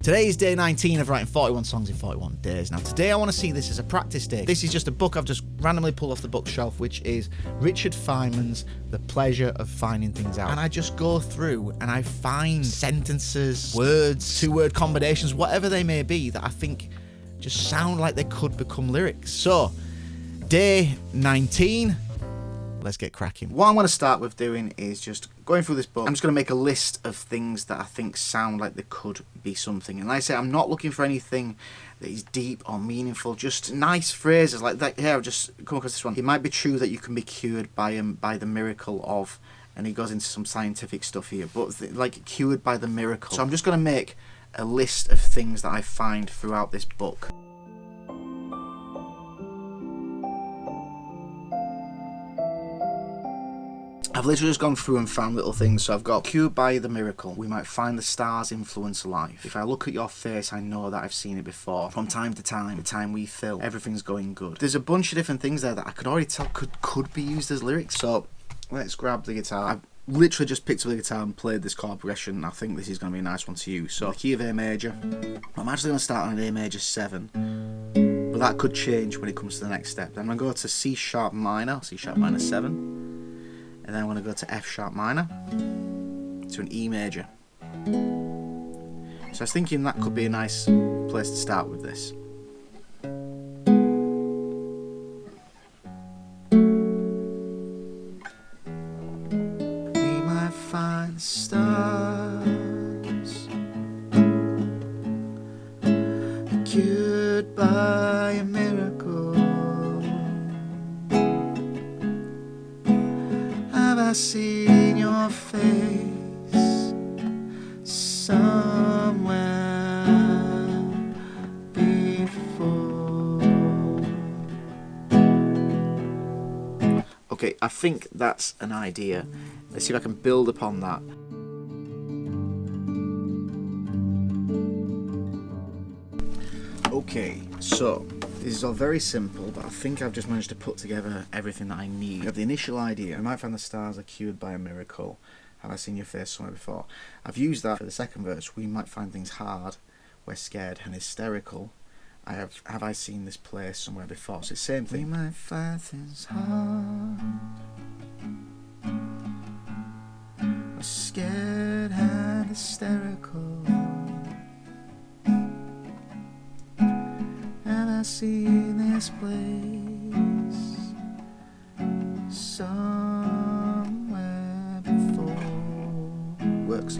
Today is day 19 of writing 41 songs in 41 days. Now today I want to see this as a practice day. This is just a book I've just randomly pulled off the bookshelf, which is Richard Feynman's The Pleasure of Finding Things Out. And I just go through and I find sentences, words, two-word combinations, whatever they may be, that I think just sound like they could become lyrics. So, day 19. Let's get cracking. What I'm going to start with doing is just going through this book. I'm just going to make a list of things that I think sound like they could be something. And like I say, I'm not looking for anything that is deep or meaningful, just nice phrases like that. Here, I've just come across this one. It might be true that you can be cured by the miracle of, and he goes into some scientific stuff here, but like cured by the miracle. So I'm just going to make a list of things that I find throughout this book. I've literally just gone through and found little things. So I've got cured by the miracle. We might find the stars influence life. If I look at your face, I know that I've seen it before. From time to time, the time we fill, everything's going good. There's a bunch of different things there that I could already tell could be used as lyrics. So let's grab the guitar. I've literally just picked up the guitar and played this chord progression. I think this is going to be a nice one to use. So key of A major. I'm actually going to start on an A major 7. But that could change when it comes to the next step. Then I'm going to go to C sharp minor 7. And then I'm going to go to F sharp minor to an E major. So I was thinking that could be a nice place to start with this. We might find the stars cured by a miracle. I've seen your face somewhere before. Okay, I think that's an idea. Let's see if I can build upon that. Okay, so this is all very simple, but I think I've just managed to put together everything that I need. I have the initial idea. I might find the stars are cured by a miracle. Have I seen your face somewhere before? I've used that for the second verse. We might find things hard. We're scared and hysterical. Have I seen this place somewhere before? So it's the same thing. We might find things hard. We're scared and hysterical. I've seen this place somewhere before. Works.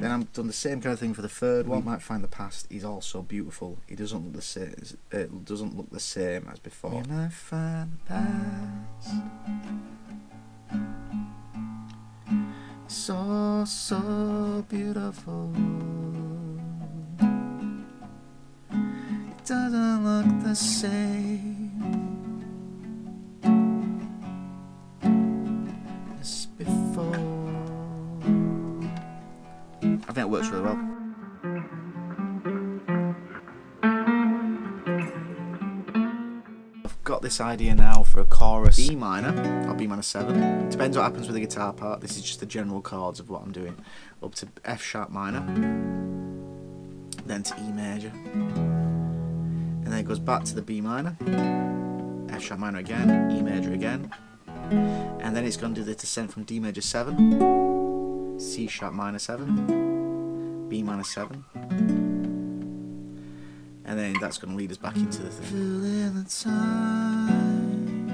Then I've done the same kind of thing for the third one. Might find the past is also beautiful. It doesn't look the same. It doesn't look the same as before. We might find the past so beautiful. Doesn't look the same as before. I think it works really well. I've got this idea now for a chorus. B minor or B minor 7. Depends what happens with the guitar part. This is just the general chords of what I'm doing. Up to F sharp minor, then to E major. And then it goes back to the B minor, F sharp minor again, E major again, and then it's going to do the descent from D major 7, C sharp minor 7, B minor 7, and then that's going to lead us back into the thing. Feeling the time,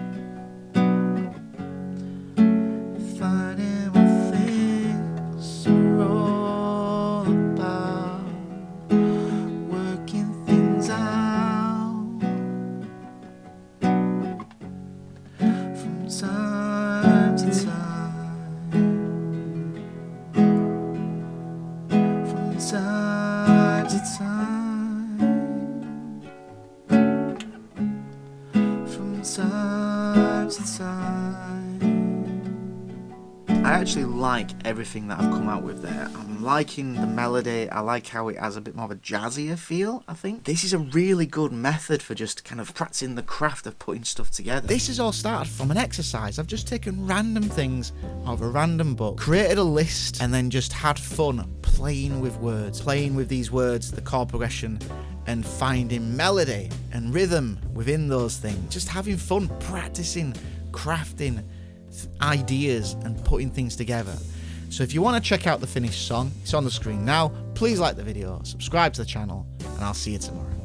finding what things are all about, working things out. Time to time, from time to time, from time to time. I actually like everything that I've come out with there. I'm liking the melody. I like how it has a bit more of a jazzier feel, I think. This is a really good method for just kind of practicing the craft of putting stuff together. This has all started from an exercise. I've just taken random things out of a random book, created a list, and then just had fun playing with words, playing with these words, the chord progression, and finding melody and rhythm within those things. Just having fun, practicing, crafting ideas and putting things together. So if you want to check out the finished song, it's on the screen now. Please like the video, subscribe to the channel, and I'll see you tomorrow.